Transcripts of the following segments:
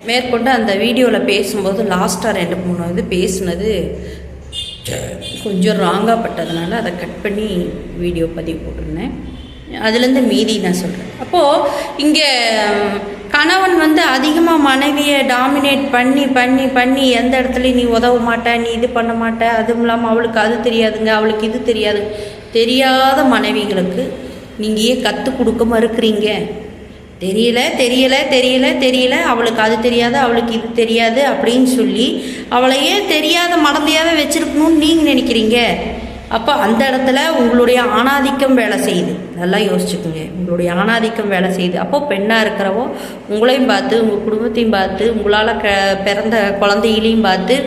மேற்கொண்டு அந்த வீடியோவில் பேசும்போது லாஸ்ட்டாக 2-3 இது பேசுனது கொஞ்சம் ராங்காக பட்டதுனால அதை கட் பண்ணி வீடியோ பதிவு போட்டிருந்தேன். அதுலேருந்து மீதி நான் சொல்கிறேன். அப்போது இங்கே கணவன் அதிகமாக மனைவியை டாமினேட் பண்ணி பண்ணி பண்ணி எந்த இடத்துலையும் நீ உதவ மாட்ட, நீ இது பண்ண மாட்ட, அதுவும் இல்லாமல் அவளுக்கு அது தெரியாதுங்க, அவளுக்கு இது தெரியாது. தெரியாத மனைவிகளுக்கு நீங்கள் ஏன் கற்றுக் கொடுக்க மறுக்கிறீங்க? தெரியல தெரியல தெரியல தெரியல அவளுக்கு அது தெரியாது, அவளுக்கு இது தெரியாது அப்படின்னு சொல்லி அவளையே தெரியாத மறந்தையாவே வச்சிருக்கணும்னு நீங்கள் நினைக்கிறீங்க. அப்போ அந்த இடத்துல உங்களுடைய ஆணாதிக்கம் வேலை செய்யுது. நல்லா யோசிச்சுக்கோங்க, உங்களுடைய ஆணாதிக்கம் வேலை செய்யுது. அப்போது பெண்ணாக இருக்கிறவோ உங்களையும் பார்த்து, உங்கள் குடும்பத்தையும் பார்த்து, உங்களால் பிறந்த குழந்தைகளையும் பார்த்து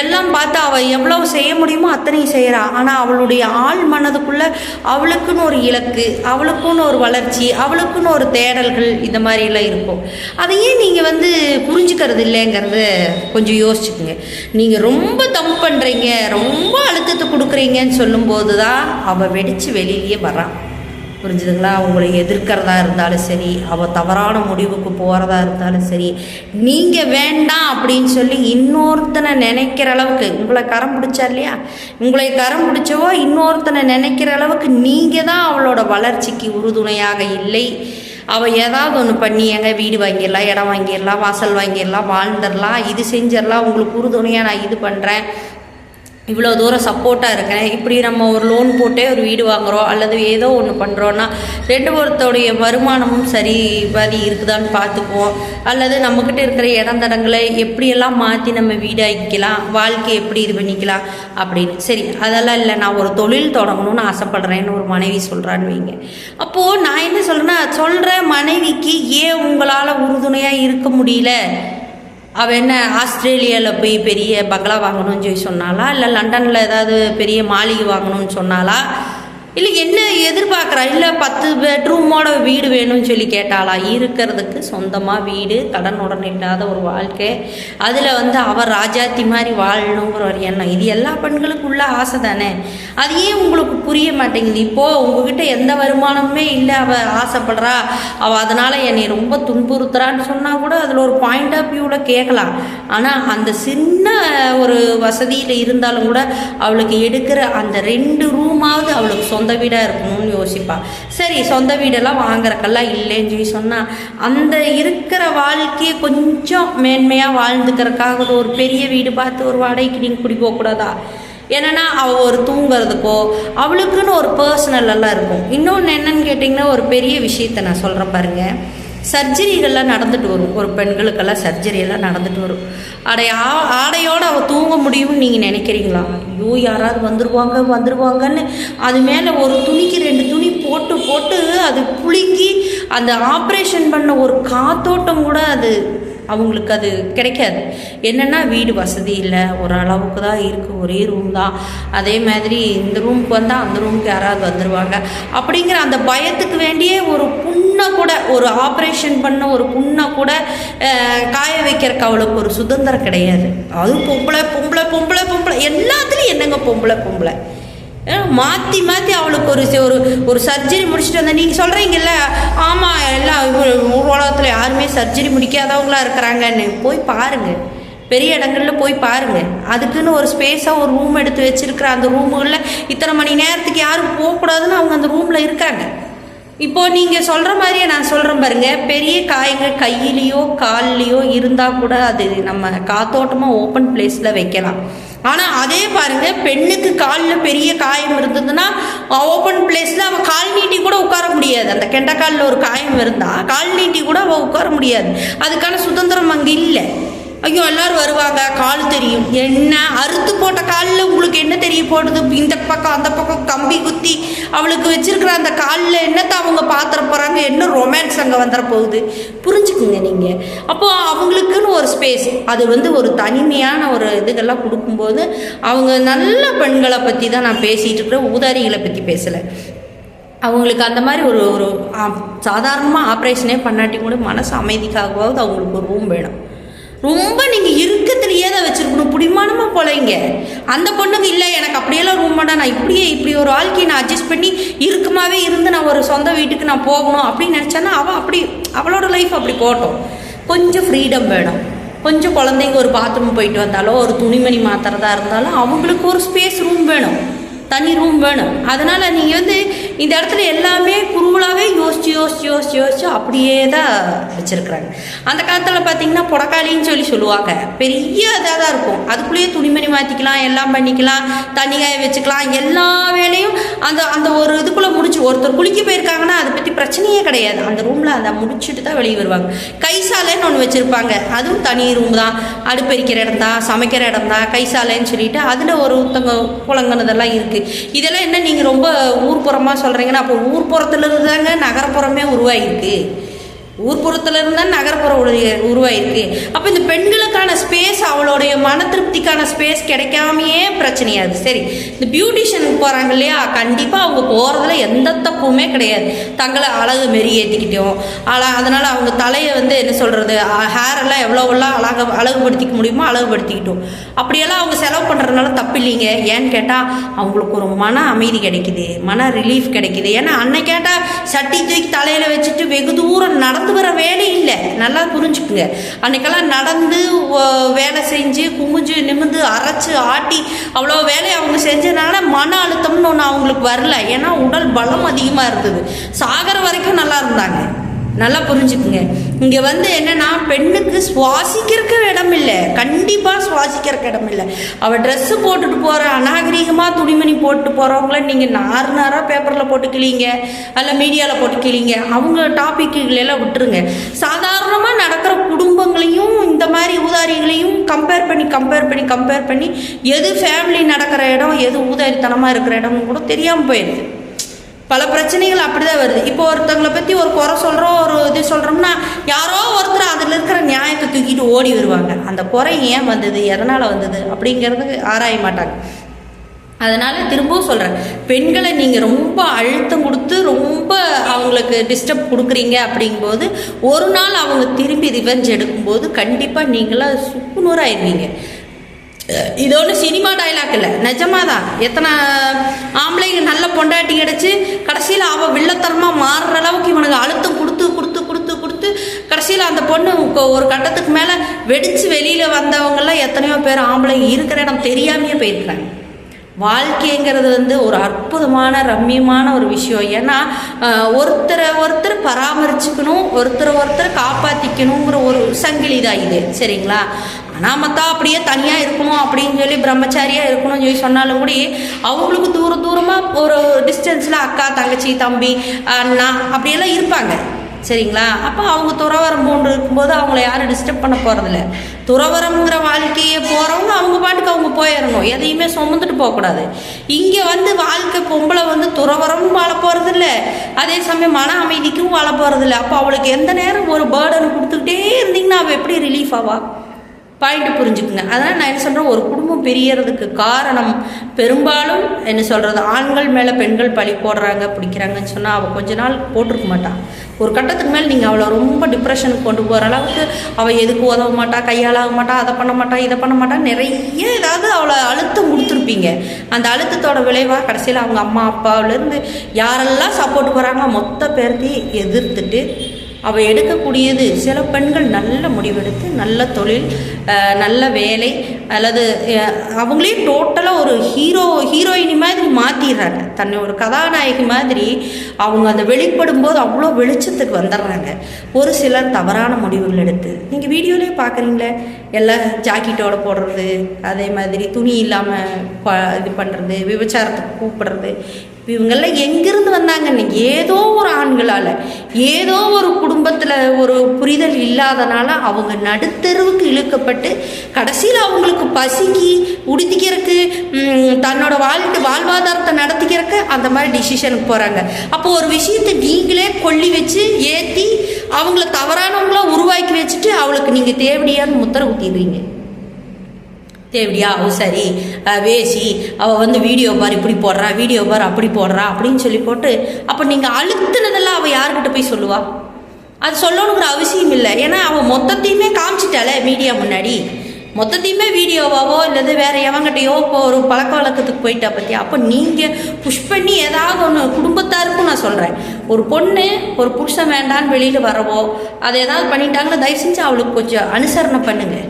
எல்லாம் பார்த்து அவள் எவ்வளவு செய்ய முடியுமோ அத்தனையும் செய்கிறா. ஆனால் அவளுடைய ஆள் மனதுக்குள்ளே அவளுக்குன்னு ஒரு இலக்கு, அவளுக்குன்னு ஒரு வளர்ச்சி, அவளுக்குன்னு ஒரு தேடல்கள், இந்த மாதிரிலாம் இருக்கும். அதையே நீங்கள் புரிஞ்சுக்கிறது இல்லைங்கிறத கொஞ்சம் யோசிச்சுக்குங்க. நீங்கள் ரொம்ப தப்பு பண்ணுறீங்க, ரொம்ப அழுத்தத்தை கொடுக்குறீங்கன்னு சொல்லும்போது தான் அவள் வெடித்து வெளியிலேயே வரான். புரிஞ்சுதுங்களா? உங்களை எதிர்க்கிறதா இருந்தாலும் சரி, அவள் தவறான முடிவுக்கு போகிறதா இருந்தாலும் சரி, நீங்கள் வேண்டாம் அப்படின்னு சொல்லி இன்னொருத்தனை நினைக்கிற அளவுக்கு உங்களை கரம் பிடிச்சா இல்லையா, உங்களை கரம் பிடிச்சவோ இன்னொருத்தனை நினைக்கிற அளவுக்கு நீங்கள் தான் அவளோட வளர்ச்சிக்கு உறுதுணையாக இல்லை. அவள் ஏதாவது ஒன்று பண்ணி எங்க வீடு வாங்கிடலாம், இடம் வாங்கிடலாம், வாசல் வாங்கிடலாம், வாழ்ந்துடலாம், இது செஞ்சிடலாம், உங்களுக்கு உறுதுணையாக நான் இது பண்ணுறேன், இவ்வளோ தூரம் சப்போர்ட்டாக இருக்கிறேன். இப்படி நம்ம ஒரு லோன் போட்டே ஒரு வீடு வாங்குகிறோம் அல்லது ஏதோ ஒன்று பண்ணுறோன்னா ரெண்டு பேர்த்தோடைய வருமானமும் சரி பாதி இருக்குதான்னு பார்த்துக்குவோம். அல்லது நம்மக்கிட்ட இருக்கிற இடந்தடங்களை எப்படியெல்லாம் மாற்றி நம்ம வீடாக்கிக்கலாம், வாழ்க்கையை எப்படி இது பண்ணிக்கலாம் அப்படின்னு. சரி, அதெல்லாம் இல்லை, நான் ஒரு தொழில் தொடங்கணும்னு ஆசைப்பட்றேன்னு ஒரு மனைவி சொல்கிறான்னு வைங்க. அப்போது நான் என்ன சொல்கிறேன்னா, சொல்கிற மனைவிக்கு ஏன் உங்களால் உறுதுணையாக இருக்க முடியல? அவள் என்ன ஆஸ்திரேலியாவில் போய் பெரிய பங்களா வாங்கணும்னு சொல்லி சொன்னாலா, இல்லை லண்டனில் ஏதாவது பெரிய மாளிகை வாங்கணும்னு சொன்னாலா, இல்லை என்ன எதிர்பார்க்குறா, இல்லை 10 பெட்ரூமோட வீடு வேணும்னு சொல்லி கேட்டாளா? இருக்கிறதுக்கு சொந்தமாக வீடு, கடனுடன் இல்லாத ஒரு வாழ்க்கை, அதில் அவள் ராஜாத்தி மாதிரி வாழணுங்கிற ஒரு எண்ணம், இது எல்லா பெண்களுக்கும் உள்ள ஆசை தானே. அது ஏன் உங்களுக்கு புரிய மாட்டேங்குது? இப்போது உங்ககிட்ட எந்த வருமானமுமே இல்லை, அவள் ஆசைப்படுறா, அவள் அதனால் என்னை ரொம்ப துன்புறுத்துறான்னு சொன்னால் கூட அதில் ஒரு பாயிண்ட் ஆஃப் வியூவில் கேட்கலாம். ஆனால் அந்த சின்ன ஒரு வசதியில் இருந்தாலும் கூட அவளுக்கு எடுக்கிற அந்த 2 ரூமாவது அவளுக்கு சொந்த வீடாக இருக்கணும்னு யோசிப்பா. சரி, சொந்த வீடெல்லாம் வாங்குறக்கெல்லாம் இல்லைன்னு சொல்லி சொன்னால் அந்த இருக்கிற வாழ்க்கையை கொஞ்சம் மேன்மையாக வாழ்ந்துக்கிறதுக்காக ஒரு பெரிய வீடு பார்த்து ஒரு வாடகைக்கு நீங்கள் குடி போகக்கூடாதா? ஏன்னா அவள் ஒரு தூங்குறதுக்கோ அவளுக்குன்னு ஒரு பர்சனல் எல்லாம் இருக்கும். இன்னொன்று என்னன்னு கேட்டிங்கன்னா, ஒரு பெரிய விஷயத்த நான் சொல்கிறேன் பாருங்கள். சர்ஜரிகள்லாம் நடந்துட்டு வரும், ஒரு பெண்களுக்கெல்லாம் சர்ஜரியெல்லாம் நடந்துட்டு வரும். ஆடையோடு அவள் தூங்க முடியும்னு நீங்கள் நினைக்கிறீங்களா? ஐயோ, யாராவது வந்துருவாங்கன்னு அது மேலே ஒரு துணிக்கு 2 துணி போட்டு போட்டு அது புழுங்கி அந்த ஆப்ரேஷன் பண்ண ஒரு காத்தோட்டம் கூட அது அவங்களுக்கு அது கிடைக்காது. என்னென்னா வீடு வசதி இல்லை, ஒரு அளவுக்கு தான் இருக்குது, ஒரே ரூம் தான். அதே மாதிரி இந்த ரூமுக்கு வந்தால் அந்த ரூமுக்கு யாராவது வந்துடுவாங்க அப்படிங்கிற அந்த பயத்துக்கு வேண்டியே ஒரு புண்ணை கூட, ஒரு ஆப்ரேஷன் பண்ண ஒரு புண்ணை கூட காய வைக்கிறக்கு அவளுக்கு ஒரு சுதந்திரம் கிடையாது. அதுவும் பொம்பளை பொம்பளை பொம்பளை பொம்பளை எல்லாத்துலேயும் என்னங்க பொம்பளை மாற்றி மாற்றி அவளுக்கு ஒரு சர்ஜரி முடிச்சுட்டு வந்தேன். நீங்கள் சொல்கிறீங்கல்ல, ஆமாம் எல்லாம் உலகத்தில் யாருமே சர்ஜரி முடிக்காதவங்களாக இருக்கிறாங்கன்னு போய் பாருங்கள், பெரிய இடங்களில் போய் பாருங்கள். அதுக்குன்னு ஒரு ஸ்பேஸாக ஒரு ரூம் எடுத்து வச்சுருக்கிற அந்த ரூமுகளில் இத்தனை மணி நேரத்துக்கு யாரும் போகக்கூடாதுன்னு அவங்க அந்த ரூமில் இருக்காங்க. இப்போது நீங்கள் சொல்கிற மாதிரியே நான் சொல்கிறேன் பாருங்கள், பெரிய காயங்கள் கையிலையோ கால்லையோ இருந்தால் கூட அது நம்ம காத்தோட்டமாக ஓப்பன் பிளேஸில் வைக்கலாம். ஆனால் அதே பாருங்கள், பெண்ணுக்கு காலில் பெரிய காயம் இருந்ததுன்னா ஓப்பன் பிளேஸில் அவள் கால் நீட்டி கூட உட்கார முடியாது. அந்த கெண்டைக்காலில் ஒரு காயம் இருந்தால் கால் நீட்டி கூட அவள் உட்கார முடியாது. அதுக்கான சுதந்திரம் அங்கே இல்லை. ஐயோ, எல்லோரும் வருவாங்க, கால் தெரியும். என்ன அறுத்து போட்ட காலில் உங்களுக்கு என்ன தெரிய போடுது? இந்த பக்கம் அந்த பக்கம் கம்பி குத்தி அவளுக்கு வச்சிருக்கிற அந்த காலில் என்னத்தை அவங்க பார்த்துட போகிறாங்க? என்ன ரொமான்ஸ் அங்கே வந்துட போகுது? புரிஞ்சுக்குங்க நீங்கள். அப்போது அவங்களுக்குன்னு ஒரு ஸ்பேஸ், அது ஒரு தனிமையான ஒரு இதுகள்லாம் கொடுக்கும்போது அவங்க நல்ல பெண்களை பற்றி தான் நான் பேசிகிட்டு இருக்கிறேன், ஊதாரிகளை பற்றி பேசலை. அவங்களுக்கு அந்த மாதிரி ஒரு சாதாரணமாக ஆப்ரேஷனே பண்ணாட்டி கூட மனசு அமைதிக்காகவாவது அவங்களுக்கு ஒரு ரூம் வேணும். ரொம்ப நீங்கள் இருக்கத்துலையே தான் வச்சுருக்கணும், பிடிமானமாக போலைங்க. அந்த பொண்ணுக்கு இல்லை, எனக்கு அப்படியெல்லாம் ரூம் வேண்டாம், நான் இப்படி ஒரு வாழ்க்கையை நான் அட்ஜஸ்ட் பண்ணி இருக்குமாவே இருந்து நான் ஒரு சொந்த வீட்டுக்கு நான் போகணும் அப்படின்னு நினச்சேன்னா அவளோட லைஃப் அப்படி போட்டோம். கொஞ்சம் ஃப்ரீடம் வேணும். கொஞ்சம் குழந்தைங்க ஒரு பாத்ரூம் போயிட்டு வந்தாலோ ஒரு துணிமணி மாத்துறதா இருந்தாலும் அவங்களுக்கு ஒரு ஸ்பேஸ் ரூம் வேணும், தனி ரூம் வேணும். அதனால் நீங்கள் வந்து இந்த இடத்துல எல்லாமே குறுகலாகவே யோசிச்சு அப்படியே தான் வச்சுருக்குறாங்க. அந்த காலத்தில் பார்த்தீங்கன்னா புடக்காளின்னு சொல்லுவாங்க, பெரிய இதாக தான் இருக்கும். அதுக்குள்ளேயே துணிமணி மாற்றிக்கலாம், எல்லாம் பண்ணிக்கலாம், தண்ணி காய வச்சுக்கலாம், எல்லா வேலையும் அந்த அந்த ஒரு இதுக்குள்ளே முடிச்சு. ஒருத்தர் குளிக்க போயிருக்காங்கன்னா அதை பற்றி பிரச்சனையே கிடையாது, அந்த ரூமில் அதை முடிச்சுட்டு தான் வெளியே வருவாங்க. கைசாலைன்னு ஒன்று வச்சுருப்பாங்க, அதுவும் தனி ரூம் தான். அடுப்பெரிக்கிற இடம் தான், சமைக்கிற இடம் தான், கைசாலைன்னு சொல்லிட்டு அதில் ஒருத்தங்க புலங்கினதெல்லாம் இருக்குது. இதெல்லாம் என்ன நீங்கள் ரொம்ப ஊர்ப்புறமாக சொல்கிறீங்கன்னா, அப்போ ஊர்ப்புறத்துலேருந்து தாங்க நகர்ப்புறமே உருவாகிருக்கு. ஊர்ப்புறத்தில் இருந்தால் நகர்ப்புறம் உருவாயிருக்கு. அப்போ இந்த பெண்களுக்கான ஸ்பேஸ், அவளுடைய மன திருப்திக்கான ஸ்பேஸ் கிடைக்காமையே பிரச்சனையாது. சரி, இந்த பியூட்டிஷியனுக்கு போகிறாங்க இல்லையா, கண்டிப்பாக அவங்க போகிறதுல எந்த தப்புமே கிடையாது. தங்களை அழகு மாரி ஏற்றிக்கிட்டோம், அதனால் அவங்க தலையை வந்து என்ன சொல்கிறது, ஹேரெல்லாம் எவ்வளோவெல்லாம் அழகுபடுத்திக்க முடியுமோ அழகுபடுத்திக்கிட்டோம். அப்படியெல்லாம் அவங்க செலவு பண்ணுறதுனால தப்பு இல்லைங்க. ஏன்னு கேட்டால் அவங்களுக்கு ஒரு மன அமைதி கிடைக்குது, மன ரிலீஃப் கிடைக்குது. ஏன்னா அன்னை கேட்டால் சட்டி தூக்கி தலையில் வச்சுட்டு வெகு தூரம் நடந்து வர வேலை இல்லை. நல்லா புரிஞ்சுக்குங்க. அன்னைக்கெல்லாம் நடந்து வேலை செஞ்சு குமிஞ்சு நிமிந்து அரைச்சு ஆட்டி அவ்வளோ வேலையை அவங்க செஞ்சதுனால மன அழுத்தம்னு ஒன்று அவங்களுக்கு வரல. ஏன்னா உடல் பலம் அதிகமாக இருந்தது. சாகர வரைக்கும் நல்லா இருந்தாங்க. நல்லா புரிஞ்சுக்குங்க. இங்கே வந்து என்னென்னா, பெண்ணுக்கு சுவாசிக்கிறதுக்கு இடம் இல்லை, கண்டிப்பாக சுவாசிக்கிறதுக்கு இடம் இல்லை. அவள் ட்ரெஸ்ஸு போட்டுட்டு போகிற அநாகரிகமாக துணிமணி போட்டு போகிறவங்கள நீங்கள் நாராக பேப்பரில் போட்டு கிளிங்க, அல்ல மீடியாவில் போட்டு கிளிங்க, அவங்க டாப்பிக்குகளெல்லாம் விட்டுருங்க. சாதாரணமாக நடக்கிற குடும்பங்களையும் இந்த மாதிரி ஊதாரிகளையும் கம்பேர் பண்ணி எது ஃபேமிலி நடக்கிற இடம், எது ஊதாரித்தனமாக இருக்கிற இடம்னு கூட தெரியாமல் போயிடுது. பல பிரச்சனைகள் அப்படி தான் வருது. இப்போ ஒருத்தவங்களை பற்றி ஒரு குறை சொல்கிறோம், ஒரு இது சொல்கிறோம்னா யாரோ ஒருத்தர் அதில் இருக்கிற நியாயத்தை தூக்கிட்டு ஓடி வருவாங்க. அந்த குறை ஏன் வந்தது, எதனால் வந்தது அப்படிங்கிறதுக்கு ஆராய மாட்டாங்க. அதனால் திரும்பவும் சொல்கிறேன், பெண்களை நீங்கள் ரொம்ப அழுத்தம் கொடுத்து ரொம்ப அவங்களுக்கு டிஸ்டர்ப் கொடுக்குறீங்க. அப்படிங்கும்போது ஒரு நாள் அவங்க திரும்பி ரிவெஞ்ச் எடுக்கும்போது கண்டிப்பாக நீங்களாம் சுக்குநூறாயிருவீங்க. இது ஒன்று சினிமா டைலாக் இல்லை, நிஜமாக தான். எத்தனை ஆம்பளைங்க நல்ல பொண்டாட்டி கிடச்சி கடைசியில் அவள் வில்லத்தனமாக மாறுற அளவுக்கு இவனுக்கு அழுத்தம் கொடுத்து கடைசியில் அந்த பொண்ணு ஒரு கட்டத்துக்கு மேலே வெடித்து வெளியில் வந்தவங்கெல்லாம் எத்தனையோ பேர் ஆம்பளைங்க இருக்கிற இடம் தெரியாமையே போயிருக்கிறாங்க. வாழ்க்கைங்கிறது வந்து ஒரு அற்புதமான ரம்மியமான ஒரு விஷயம். ஏன்னா ஒருத்தர் பராமரிச்சுக்கணும், ஒருத்தர் காப்பாற்றிக்கணுங்கிற ஒரு சங்கிலி தான் இது, சரிங்களா? ஆனால் மற்றா அப்படியே தனியாக இருக்கணும் அப்படின்னு சொல்லி பிரம்மச்சாரியாக இருக்கணும்னு சொல்லி சொன்னாலும் கூட அவங்களுக்கு தூரமாக ஒரு டிஸ்டன்ஸில் அக்கா, தங்கச்சி, தம்பி, அண்ணா அப்படியெல்லாம் இருப்பாங்க, சரிங்களா? அப்போ அவங்க துறவரம் போன்று இருக்கும்போது அவங்கள யாரும் டிஸ்டர்ப் பண்ண போகிறதில்ல. துறவரம்ங்கிற வாழ்க்கையை போகிறவங்க அவங்க பாட்டுக்கு அவங்க போயிடணும், எதையுமே சுமந்துட்டு போகக்கூடாது. இங்கே வந்து வாழ்க்கை பொம்பளை வந்து துறவரமும் வாழ போகிறதில்ல, அதே சமயம் மன அமைதிக்கும் வாழ போகிறதில்ல. அப்போ அவளுக்கு எந்த நேரம் ஒரு பேர்டன் கொடுத்துக்கிட்டே இருந்தீங்கன்னா அவள் எப்படி ரிலீஃப் ஆவா? பாயிண்ட்டு புரிஞ்சுக்குங்க. அதனால் நான் என்ன சொல்கிறேன், ஒரு குடும்பம் பிரியறதுக்கு காரணம் பெரும்பாலும் என்ன சொல்கிறது, ஆண்கள் மேலே பெண்கள் பழி போடுறாங்க பிடிக்கிறாங்கன்னு சொன்னால் அவள் கொஞ்ச நாள் போட்டிருக்க மாட்டான். ஒரு கட்டத்துக்கு மேலே நீங்கள் அவளை ரொம்ப டிப்ரெஷனுக்கு கொண்டு போகிற அளவுக்கு அவள் எதுக்கு உதவ மாட்டா, கையாளாக மாட்டா, அதை பண்ண மாட்டா, இதை பண்ண மாட்டா, நிறைய ஏதாவது அவளை அழுத்தம் கொடுத்துருப்பீங்க. அந்த அழுத்தத்தோட விளைவாக கடைசியில் அவங்க அம்மா அப்பாவிலேருந்து யாரெல்லாம் சப்போர்ட் போகிறாங்களோ மொத்த பேர்த்தையும் எதிர்த்துட்டு அவள் எடுக்கக்கூடியது. சில பெண்கள் நல்ல முடிவெடுத்து நல்ல தொழில், நல்ல வேலை, அல்லது அவங்களே டோட்டலாக ஒரு ஹீரோயினி மாதிரி மாற்றிடுறாங்க, தன்னை ஒரு கதாநாயகி மாதிரி. அவங்க அந்த வெளிப்படும் போது அவ்வளோ வெளிச்சத்துக்கு வந்துடுறாங்க. ஒரு சிலர் தவறான முடிவுகள் எடுத்து நீங்கள் வீடியோலேயே பார்க்குறீங்களே, எல்லாம் ஜாக்கெட்டோட போடுறது, அதே மாதிரி துணி இல்லாமல் இது பண்ணுறது, விபச்சாரத்துக்கு கூப்பிடுறது, இவங்கெல்லாம் எங்கிருந்து வந்தாங்கன்னு ஏதோ ஒரு ஆண்களால், ஏதோ ஒரு குடும்பத்தில் ஒரு புரிதல் இல்லாதனால அவங்க நடுத்தெருவுக்கு இழுக்கப்பட்டு கடைசியில் அவங்களுக்கு பசிக்கு உடுத்திக்கிறதுக்கு, தன்னோட வாழ்வாதாரத்தை நடத்திக்கிறதுக்கு அந்த மாதிரி டிசிஷனுக்கு போகிறாங்க. அப்போது ஒரு விஷயத்தை நீங்களே கொல்லி வச்சு ஏற்றி அவங்கள தவறானவங்களாம் உருவாக்கி வச்சுட்டு அவளுக்கு நீங்கள் தேவடியான்னு முத்திரை ஊற்றிடுவீங்க. தேவடியா அவள் சரி வேசி, அவள் வந்து வீடியோ பார் இப்படி போடுறா, வீடியோ பார் அப்படி போடுறா அப்படின்னு சொல்லி போட்டு, அப்போ நீங்கள் அழுத்துனதெல்லாம் அவள் யார்கிட்ட போய் சொல்லுவா? அது சொல்லணுங்கிற அவசியம் இல்லை. ஏன்னா அவள் மொத்தத்தையுமே காமிச்சிட்டாளே மீடியா முன்னாடி. மொத்தத்தையுமே வீடியோவாவோ இல்லது வேறு எவங்கிட்டையோ இப்போ ஒரு பழக்க வழக்கத்துக்கு போயிட்டா பற்றி. அப்போ நீங்கள் புஷ் பண்ணி ஏதாவது ஒன்று குடும்பத்தாருக்கும் நான் சொல்கிறேன், ஒரு பொண்ணு ஒரு புருஷன் வேண்டான்னு வெளியில் வரவோ அதை ஏதாவது பண்ணிட்டாங்கன்னா தயவு செஞ்சு அவளுக்கு கொஞ்சம் அனுசரணை பண்ணுங்க,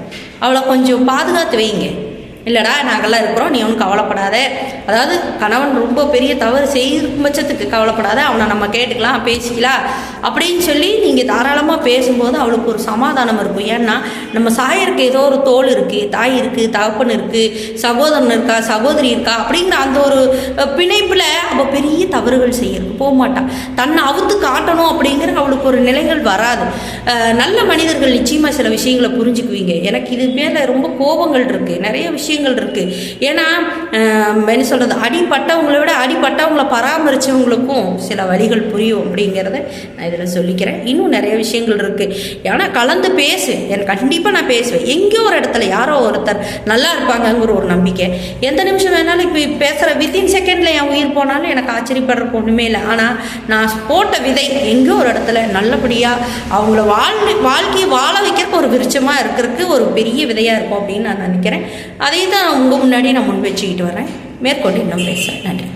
அவளை கொஞ்சம் பாதுகாத்து வைங்க. இல்லைடா நாங்கள்லாம் இருக்கிறோம், நீ ஒன்றும் கவலைப்படாத, அதாவது கணவன் ரொம்ப பெரிய தவறு செய்யும் பட்சத்துக்கு கவலைப்படாத, அவனை நம்ம கேட்டுக்கலாம் பேசிக்கலாம் அப்படின்னு சொல்லி நீங்கள் தாராளமாக பேசும்போது அவளுக்கு ஒரு சமாதானம் இருக்கும். ஏன்னா நம்ம சாயருக்கு ஏதோ ஒரு தோல் இருக்குது, தாய் இருக்குது, தகப்பன் இருக்குது, சகோதரன் இருக்கா, சகோதரி இருக்கா அப்படிங்கிற அந்த ஒரு பிணைப்பில் அவள் பெரிய தவறுகள் செய்யறதுக்கு போக மாட்டான். தன்னை அவுத்து காட்டணும் அப்படிங்கிற அவளுக்கு ஒரு நிலைகள் வராது. நல்ல மனிதர்கள் நிச்சயமாக சில விஷயங்களை புரிஞ்சுக்குவீங்க. எனக்கு இது மேலே ரொம்ப கோபங்கள் இருக்குது, நிறைய விஷயங்கள் இருக்கு. ஏன்னா என்ன சொல்றது, அடிப்பட்டவங்களை விட அடிப்பட்டவங்களை பராமரிச்சவங்களுக்கும் சில வழிகள் புரியும் அப்படிங்கிறத நான் இதில் சொல்லிக்கிறேன். இன்னும் நிறைய விஷயங்கள் இருக்கு. ஏன்னா கலந்து பேசு, எனக்கு கண்டிப்பாக நான் பேசுவேன். எங்கேயோ ஒரு இடத்துல யாரோ ஒருத்தர் நல்லா இருப்பாங்கங்கிற ஒரு நம்பிக்கை. எந்த நிமிஷம் வேணாலும் இப்போ பேசுகிற வித்தின் செகண்டில் என் உயிர் போனாலும் எனக்கு ஆச்சரியப்படுறதுக்கு ஒன்றுமே இல்லை. ஆனால் நான் போட்ட விதை எங்கேயோ ஒரு இடத்துல நல்லபடியாக அவங்கள வாழ்க்கையை வாழ வைக்கிறதுக்கு ஒரு விருட்சமாக இருக்கிறதுக்கு ஒரு பெரிய விதையாக இருக்கும் அப்படின்னு நான் நினைக்கிறேன். அதே தான் உங்கள் முன்னாடி நான் முன் வச்சுக்கிட்டு வரேன். மேற்கொண்டு இன்னும் பேசுகிறேன். நன்றி.